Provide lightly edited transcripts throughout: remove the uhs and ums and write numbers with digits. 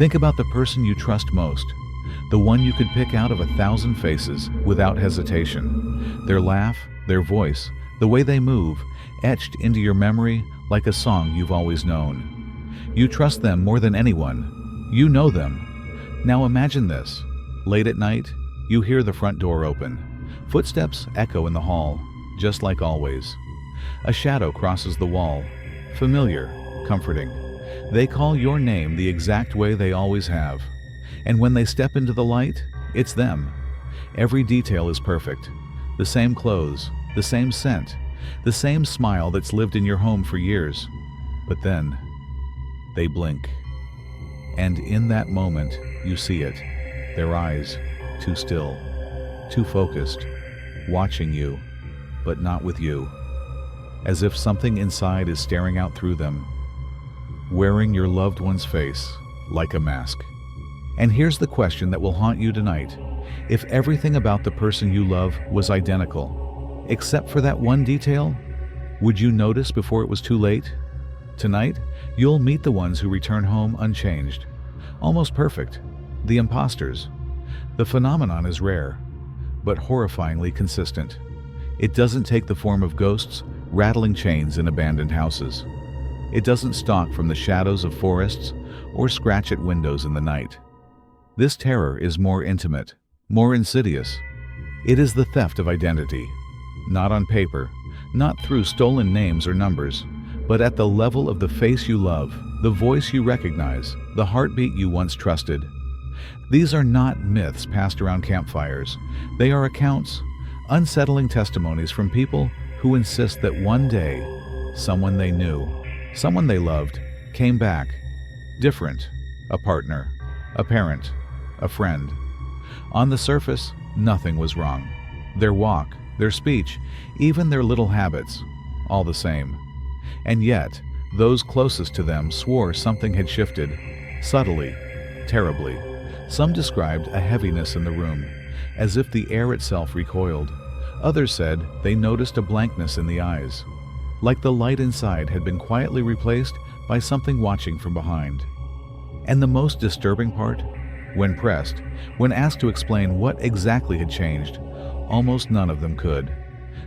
Think about the person you trust most, the one you could pick out of 1,000 faces without hesitation. Their laugh, their voice, the way they move, etched into your memory like a song you've always known. You trust them more than anyone. You know them. Now imagine this. Late at night, you hear the front door open. Footsteps echo in the hall, just like always. A shadow crosses the wall. Familiar, comforting. They call your name the exact way they always have. And when they step into the light, it's them. Every detail is perfect. The same clothes, the same scent, the same smile that's lived in your home for years. But then, they blink. And in that moment, you see it. Their eyes, too still, too focused, watching you, but not with you. As if something inside is staring out through them, wearing your loved one's face like a mask. And here's the question that will haunt you tonight. If everything about the person you love was identical, except for that one detail, would you notice before it was too late? Tonight, you'll meet the ones who return home unchanged, almost perfect, the imposters. The phenomenon is rare, but horrifyingly consistent. It doesn't take the form of ghosts rattling chains in abandoned houses. It doesn't stalk from the shadows of forests or scratch at windows in the night. This terror is more intimate, more insidious. It is the theft of identity, not on paper, not through stolen names or numbers, but at the level of the face you love, the voice you recognize, the heartbeat you once trusted. These are not myths passed around campfires. They are accounts, unsettling testimonies from people who insist that one day, someone they knew, someone they loved, came back, different, a partner, a parent, a friend. On the surface, nothing was wrong. Their walk, their speech, even their little habits, all the same. And yet, those closest to them swore something had shifted, subtly, terribly. Some described a heaviness in the room, as if the air itself recoiled. Others said they noticed a blankness in the eyes, like the light inside had been quietly replaced by something watching from behind. And the most disturbing part? When pressed, when asked to explain what exactly had changed, almost none of them could.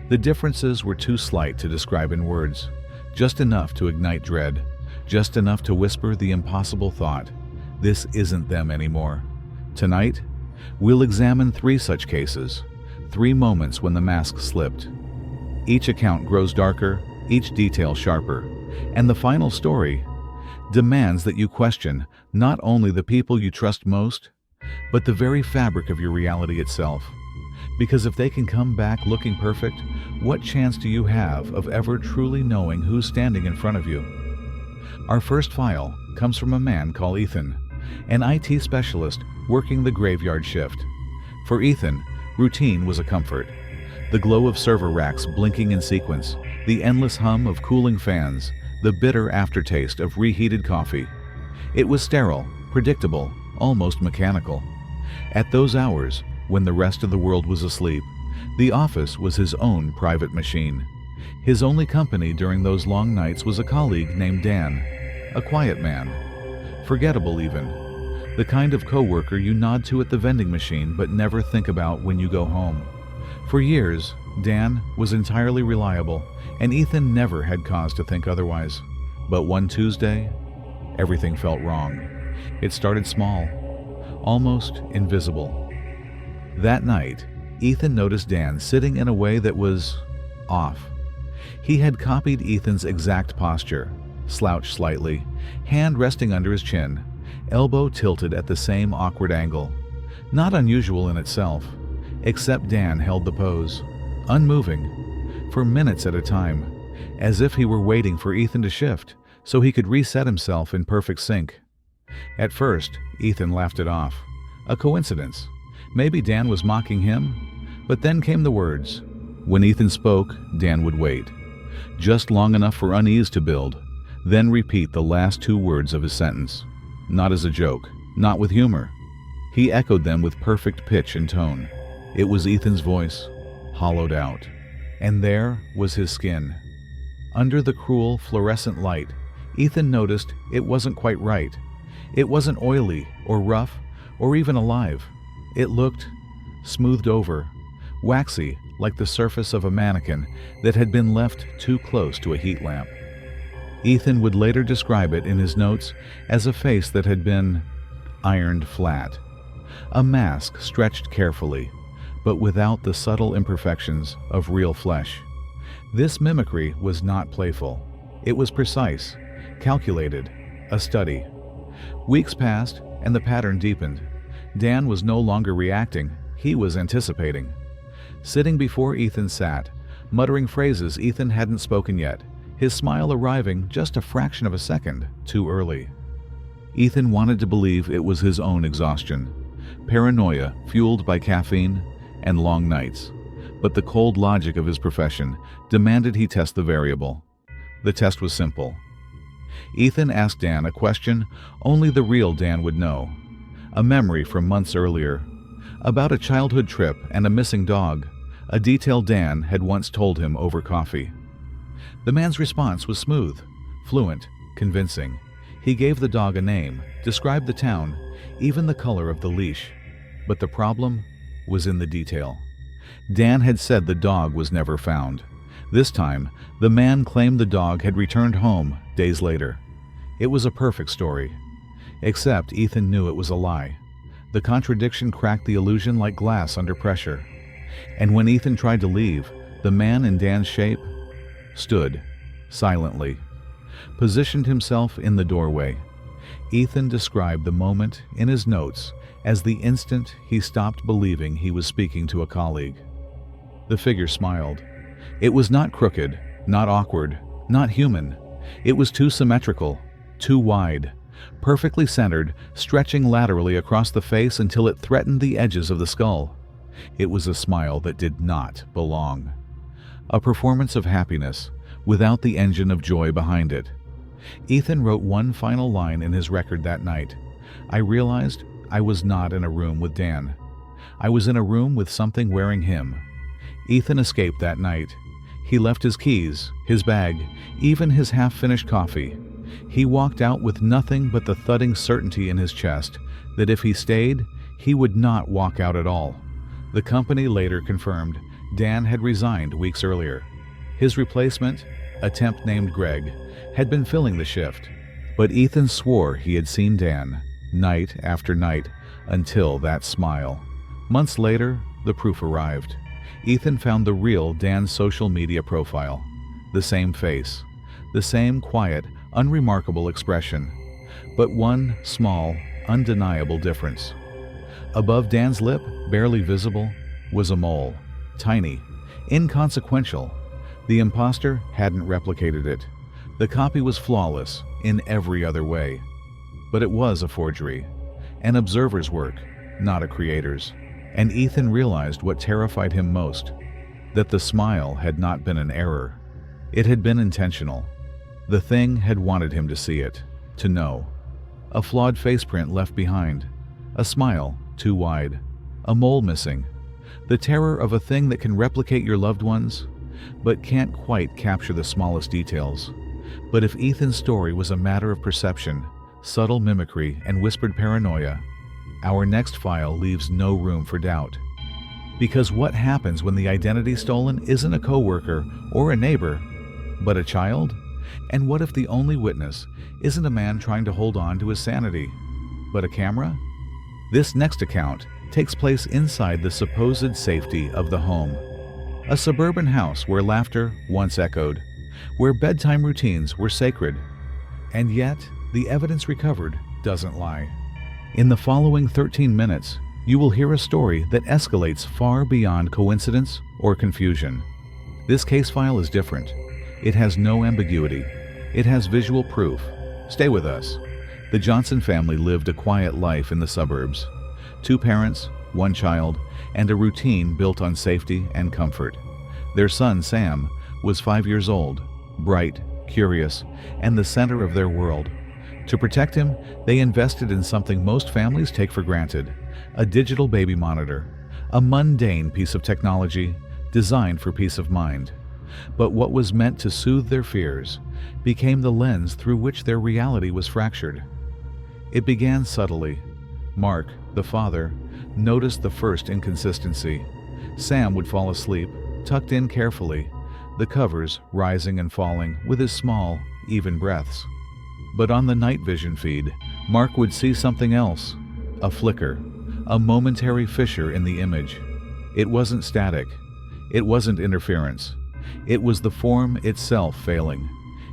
The differences were too slight to describe in words, just enough to ignite dread, just enough to whisper the impossible thought, this isn't them anymore. Tonight, we'll examine 3 such cases, 3 moments when the mask slipped. Each account grows darker, each detail sharper, and the final story demands that you question not only the people you trust most, but the very fabric of your reality itself. Because if they can come back looking perfect, what chance do you have of ever truly knowing who's standing in front of you? Our first file comes from a man called Ethan, an IT specialist working the graveyard shift. For Ethan, routine was a comfort. The glow of server racks blinking in sequence, the endless hum of cooling fans, the bitter aftertaste of reheated coffee. It was sterile, predictable, almost mechanical. At those hours, when the rest of the world was asleep, the office was his own private machine. His only company during those long nights was a colleague named Dan, a quiet man, forgettable even, the kind of coworker you nod to at the vending machine but never think about when you go home. For years, Dan was entirely reliable, and Ethan never had cause to think otherwise. But one Tuesday, everything felt wrong. It started small, almost invisible. That night, Ethan noticed Dan sitting in a way that was off. He had copied Ethan's exact posture, slouched slightly, hand resting under his chin, elbow tilted at the same awkward angle. Not unusual in itself, except Dan held the pose, unmoving, for minutes at a time, as if he were waiting for Ethan to shift so he could reset himself in perfect sync. At first, Ethan laughed it off. A coincidence. Maybe Dan was mocking him. But then came the words. When Ethan spoke, Dan would wait, just long enough for unease to build, then repeat the last 2 words of his sentence. Not as a joke, not with humor. He echoed them with perfect pitch and tone. It was Ethan's voice, hollowed out. And there was his skin. Under the cruel, fluorescent light, Ethan noticed it wasn't quite right. It wasn't oily or rough or even alive. It looked smoothed over, waxy like the surface of a mannequin that had been left too close to a heat lamp. Ethan would later describe it in his notes as a face that had been ironed flat, a mask stretched carefully, but without the subtle imperfections of real flesh. This mimicry was not playful. It was precise, calculated, a study. Weeks passed, and the pattern deepened. Dan was no longer reacting, he was anticipating. Sitting before Ethan sat, muttering phrases Ethan hadn't spoken yet, his smile arriving just a fraction of a second too early. Ethan wanted to believe it was his own exhaustion, paranoia fueled by caffeine and long nights. But the cold logic of his profession demanded he test the variable. The test was simple. Ethan asked Dan a question only the real Dan would know, a memory from months earlier, about a childhood trip and a missing dog, a detail Dan had once told him over coffee. The man's response was smooth, fluent, convincing. He gave the dog a name, described the town, even the color of the leash. But the problem was in the detail. Dan had said the dog was never found. This time, the man claimed the dog had returned home days later. It was a perfect story. Except Ethan knew it was a lie. The contradiction cracked the illusion like glass under pressure. And when Ethan tried to leave, the man in Dan's shape stood, silently, positioned himself in the doorway. Ethan described the moment in his notes as the instant he stopped believing he was speaking to a colleague. The figure smiled. It was not crooked, not awkward, not human. It was too symmetrical, too wide, perfectly centered, stretching laterally across the face until it threatened the edges of the skull. It was a smile that did not belong. A performance of happiness without the engine of joy behind it. Ethan wrote one final line in his record that night. I realized I was not in a room with Dan. I was in a room with something wearing him. Ethan escaped that night. He left his keys, his bag, even his half-finished coffee. He walked out with nothing but the thudding certainty in his chest that if he stayed, he would not walk out at all. The company later confirmed Dan had resigned weeks earlier. His replacement, a temp named Greg, had been filling the shift. But Ethan swore he had seen Dan, night after night, until that smile. Months later, the proof arrived. Ethan found the real Dan's social media profile. The same face, the same quiet, unremarkable expression, but one small, undeniable difference. Above Dan's lip, barely visible, was a mole, tiny, inconsequential. The imposter hadn't replicated it. The copy was flawless in every other way. But it was a forgery, an observer's work, not a creator's. And Ethan realized what terrified him most, that the smile had not been an error. It had been intentional. The thing had wanted him to see it, to know. A flawed faceprint left behind, a smile too wide, a mole missing. The terror of a thing that can replicate your loved ones, but can't quite capture the smallest details. But if Ethan's story was a matter of perception, subtle mimicry, and whispered paranoia, our next file leaves no room for doubt. Because what happens when the identity stolen isn't a coworker or a neighbor, but a child? And what if the only witness isn't a man trying to hold on to his sanity, but a camera? This next account takes place inside the supposed safety of the home. A suburban house where laughter once echoed, where bedtime routines were sacred. And yet, the evidence recovered doesn't lie. In the following 13 minutes, you will hear a story that escalates far beyond coincidence or confusion. This case file is different. It has no ambiguity. It has visual proof. Stay with us. The Johnson family lived a quiet life in the suburbs. 2 parents, 1 child, and a routine built on safety and comfort. Their son, Sam, was 5 years old, bright, curious, and the center of their world. To protect him, they invested in something most families take for granted, a digital baby monitor, a mundane piece of technology designed for peace of mind. But what was meant to soothe their fears became the lens through which their reality was fractured. It began subtly. Mark, the father, noticed the first inconsistency. Sam would fall asleep, tucked in carefully, the covers rising and falling with his small, even breaths. But on the night vision feed, Mark would see something else. A flicker, a momentary fissure in the image. It wasn't static. It wasn't interference. It was the form itself failing.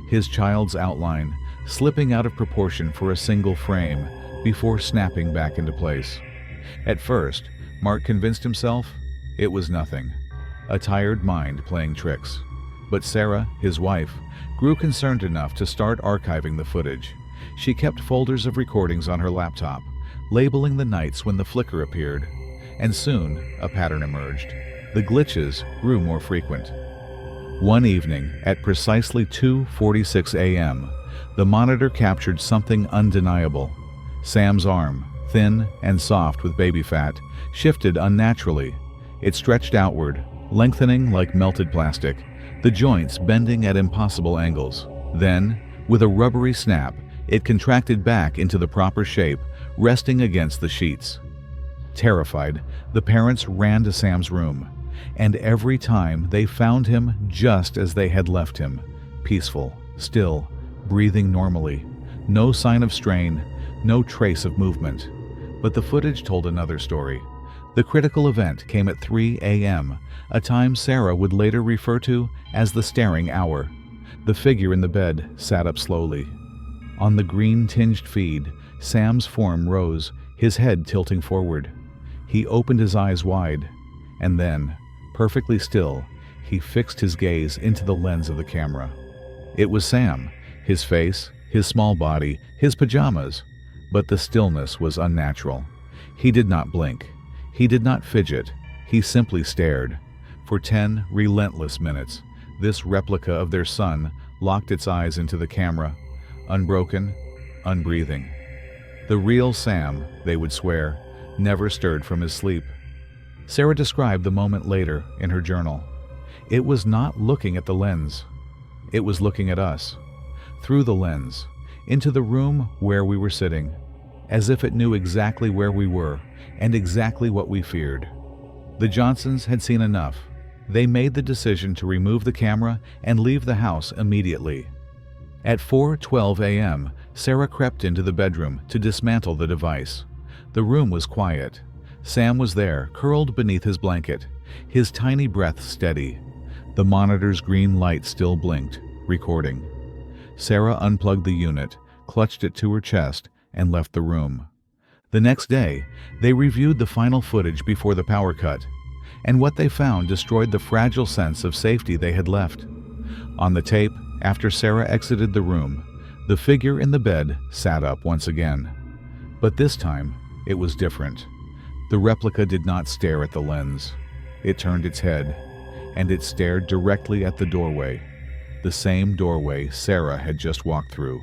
His child's outline, slipping out of proportion for a single frame before snapping back into place. At first, Mark convinced himself it was nothing, a tired mind playing tricks. But Sarah, his wife, grew concerned enough to start archiving the footage. She kept folders of recordings on her laptop, labeling the nights when the flicker appeared, and soon a pattern emerged. The glitches grew more frequent. One evening, at precisely 2:46 a.m., the monitor captured something undeniable. Sam's arm, thin and soft with baby fat, shifted unnaturally. It stretched outward, lengthening like melted plastic, the joints bending at impossible angles. Then, with a rubbery snap, it contracted back into the proper shape, resting against the sheets. Terrified, the parents ran to Sam's room, and every time they found him just as they had left him, peaceful, still, breathing normally, no sign of strain, no trace of movement. But the footage told another story. The critical event came at 3 a.m., a time Sarah would later refer to as the staring hour. The figure in the bed sat up slowly. On the green-tinged feed, Sam's form rose, his head tilting forward. He opened his eyes wide, and then, perfectly still, he fixed his gaze into the lens of the camera. It was Sam, his face, his small body, his pajamas, but the stillness was unnatural. He did not blink. He did not fidget. He simply stared. For 10 relentless minutes, this replica of their son locked its eyes into the camera, unbroken, unbreathing. The real Sam, they would swear, never stirred from his sleep. Sarah described the moment later in her journal. It was not looking at the lens. It was looking at us. Through the lens, into the room where we were sitting, as if it knew exactly where we were and exactly what we feared. The Johnsons had seen enough. They made the decision to remove the camera and leave the house immediately. At 4:12 a.m., Sarah crept into the bedroom to dismantle the device. The room was quiet. Sam was there, curled beneath his blanket, his tiny breath steady. The monitor's green light still blinked, recording. Sarah unplugged the unit, clutched it to her chest, and left the room. The next day, they reviewed the final footage before the power cut, and what they found destroyed the fragile sense of safety they had left. On the tape, after Sarah exited the room, the figure in the bed sat up once again. But this time, it was different. The replica did not stare at the lens. It turned its head, and it stared directly at the doorway, the same doorway Sarah had just walked through.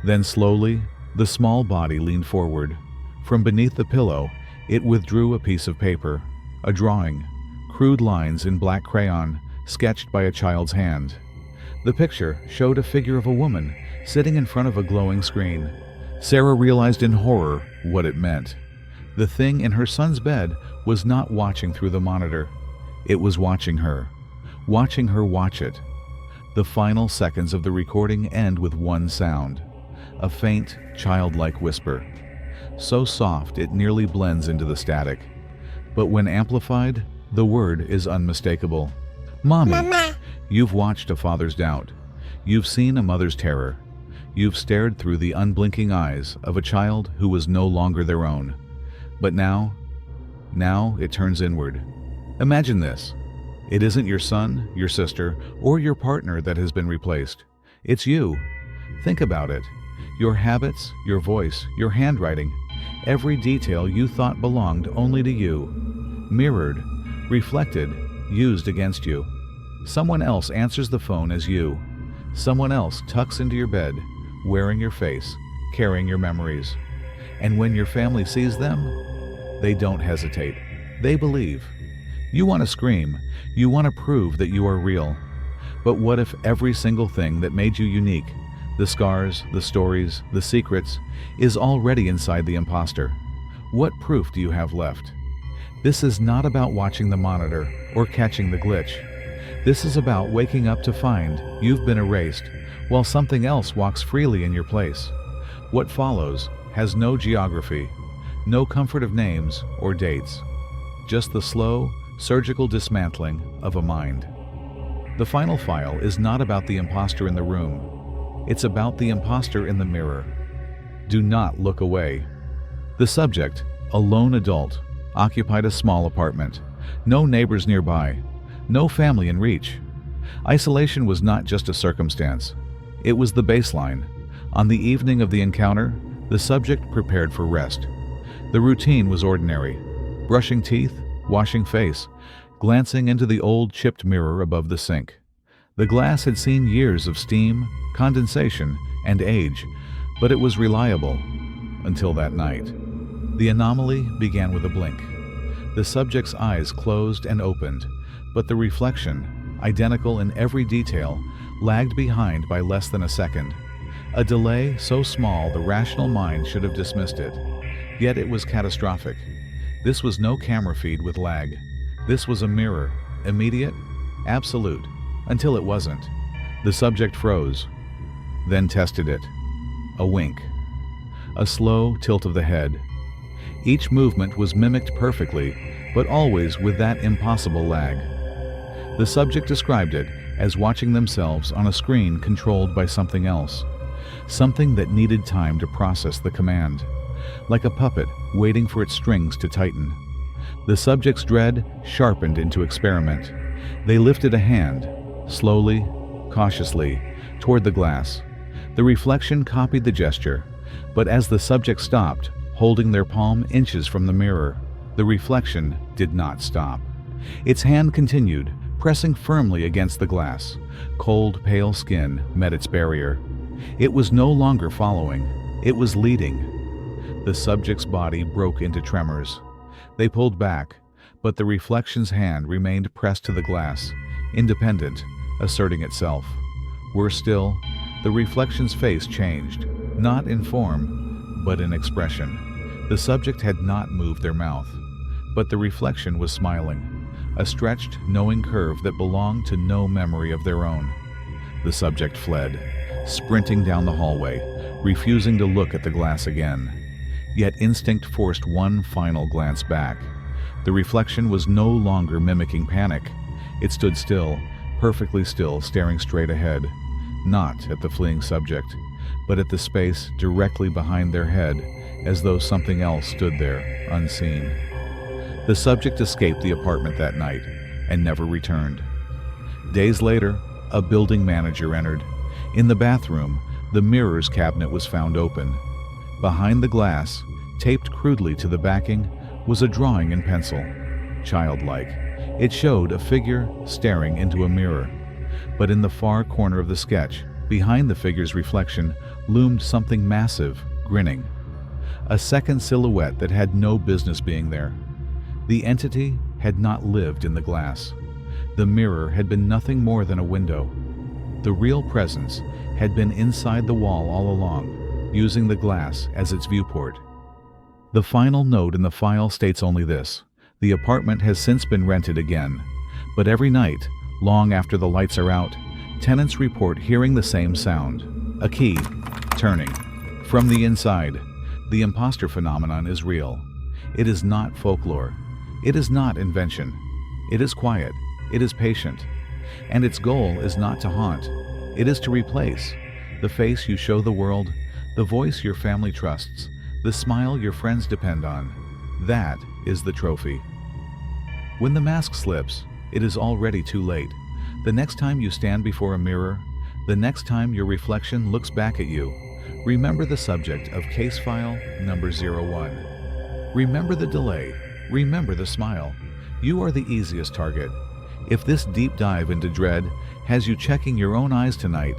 Then slowly, the small body leaned forward. From beneath the pillow, it withdrew a piece of paper, a drawing, crude lines in black crayon, sketched by a child's hand. The picture showed a figure of a woman sitting in front of a glowing screen. Sarah realized in horror what it meant. The thing in her son's bed was not watching through the monitor. It was watching her watch it. The final seconds of the recording end with one sound, a faint, childlike whisper. So soft it nearly blends into the static. But when amplified, the word is unmistakable. Mommy. Mama. You've watched a father's doubt. You've seen a mother's terror. You've stared through the unblinking eyes of a child who was no longer their own. But now it turns inward. Imagine this. It isn't your son, your sister, or your partner that has been replaced. It's you. Think about it. Your habits, your voice, your handwriting, every detail you thought belonged only to you. Mirrored, reflected, used against you. Someone else answers the phone as you. Someone else tucks into your bed, wearing your face, carrying your memories. And when your family sees them, they don't hesitate. They believe. You want to scream. You want to prove that you are real. But what if every single thing that made you unique, The scars, the stories, the secrets is already inside the imposter. What proof do you have left? This is not about watching the monitor or catching the glitch. This is about waking up to find you've been erased while something else walks freely in your place. What follows has no geography, no comfort of names or dates, just the slow, surgical dismantling of a mind. The final file is not about the imposter in the room. It's about the imposter in the mirror. Do not look away. The subject, a lone adult, occupied a small apartment. No neighbors nearby. No family in reach. Isolation was not just a circumstance. It was the baseline. On the evening of the encounter, the subject prepared for rest. The routine was ordinary. Brushing teeth, washing face, glancing into the old chipped mirror above the sink. The glass had seen years of steam, condensation, and age, but it was reliable until that night. The anomaly began with a blink. The subject's eyes closed and opened, but the reflection, identical in every detail, lagged behind by less than a second. A delay so small the rational mind should have dismissed it. Yet it was catastrophic. This was no camera feed with lag. This was a mirror, immediate, absolute, until it wasn't. The subject froze, then tested it. A wink. A slow tilt of the head. Each movement was mimicked perfectly, but always with that impossible lag. The subject described it as watching themselves on a screen controlled by something else, something that needed time to process the command, like a puppet waiting for its strings to tighten. The subject's dread sharpened into experiment. They lifted a hand, slowly, cautiously, toward the glass. The reflection copied the gesture, but as the subject stopped, holding their palm inches from the mirror, the reflection did not stop. Its hand continued, pressing firmly against the glass. Cold, pale skin met its barrier. It was no longer following, it was leading. The subject's body broke into tremors. They pulled back, but the reflection's hand remained pressed to the glass, independent, asserting itself. Worse still, the reflection's face changed, not in form, but in expression. The subject had not moved their mouth, but the reflection was smiling, a stretched, knowing curve that belonged to no memory of their own. The subject fled, sprinting down the hallway, refusing to look at the glass again. Yet instinct forced one final glance back. The reflection was no longer mimicking panic. It stood still, perfectly still, staring straight ahead, not at the fleeing subject, but at the space directly behind their head, as though something else stood there, unseen. The subject escaped the apartment that night and never returned. Days later, a building manager entered. In the bathroom, the mirrors cabinet was found open. Behind the glass, taped crudely to the backing, was a drawing in pencil. Childlike, it showed a figure staring into a mirror. But in the far corner of the sketch, behind the figure's reflection, loomed something massive, grinning. A second silhouette that had no business being there. The entity had not lived in the glass. The mirror had been nothing more than a window. The real presence had been inside the wall all along, using the glass as its viewport. The final note in the file states only this: the apartment has since been rented again, but every night, long after the lights are out, tenants report hearing the same sound, a key turning. From the inside, the imposter phenomenon is real. It is not folklore. It is not invention. It is quiet. It is patient. And its goal is not to haunt. It is to replace the face you show the world, the voice your family trusts, the smile your friends depend on. That is the trophy. When the mask slips, it is already too late. The next time you stand before a mirror, the next time your reflection looks back at you, remember the subject of case file number 01. Remember the delay. Remember the smile. You are the easiest target. If this deep dive into dread has you checking your own eyes tonight,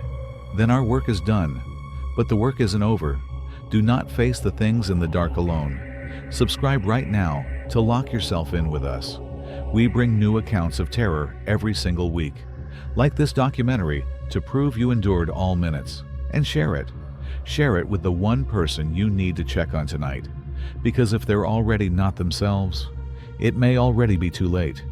then our work is done. But the work isn't over. Do not face the things in the dark alone. Subscribe right now to lock yourself in with us. We bring new accounts of terror every single week. Like this documentary to prove you endured all minutes. and share it. Share it with the one person you need to check on tonight. Because if they're already not themselves, it may already be too late.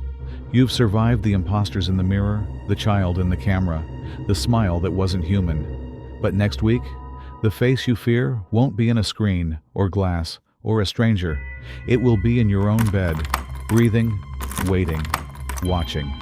You've survived the imposters in the mirror, the child in the camera, the smile that wasn't human. But next week, the face you fear won't be in a screen or glass or a stranger. It will be in your own bed, breathing, waiting, watching.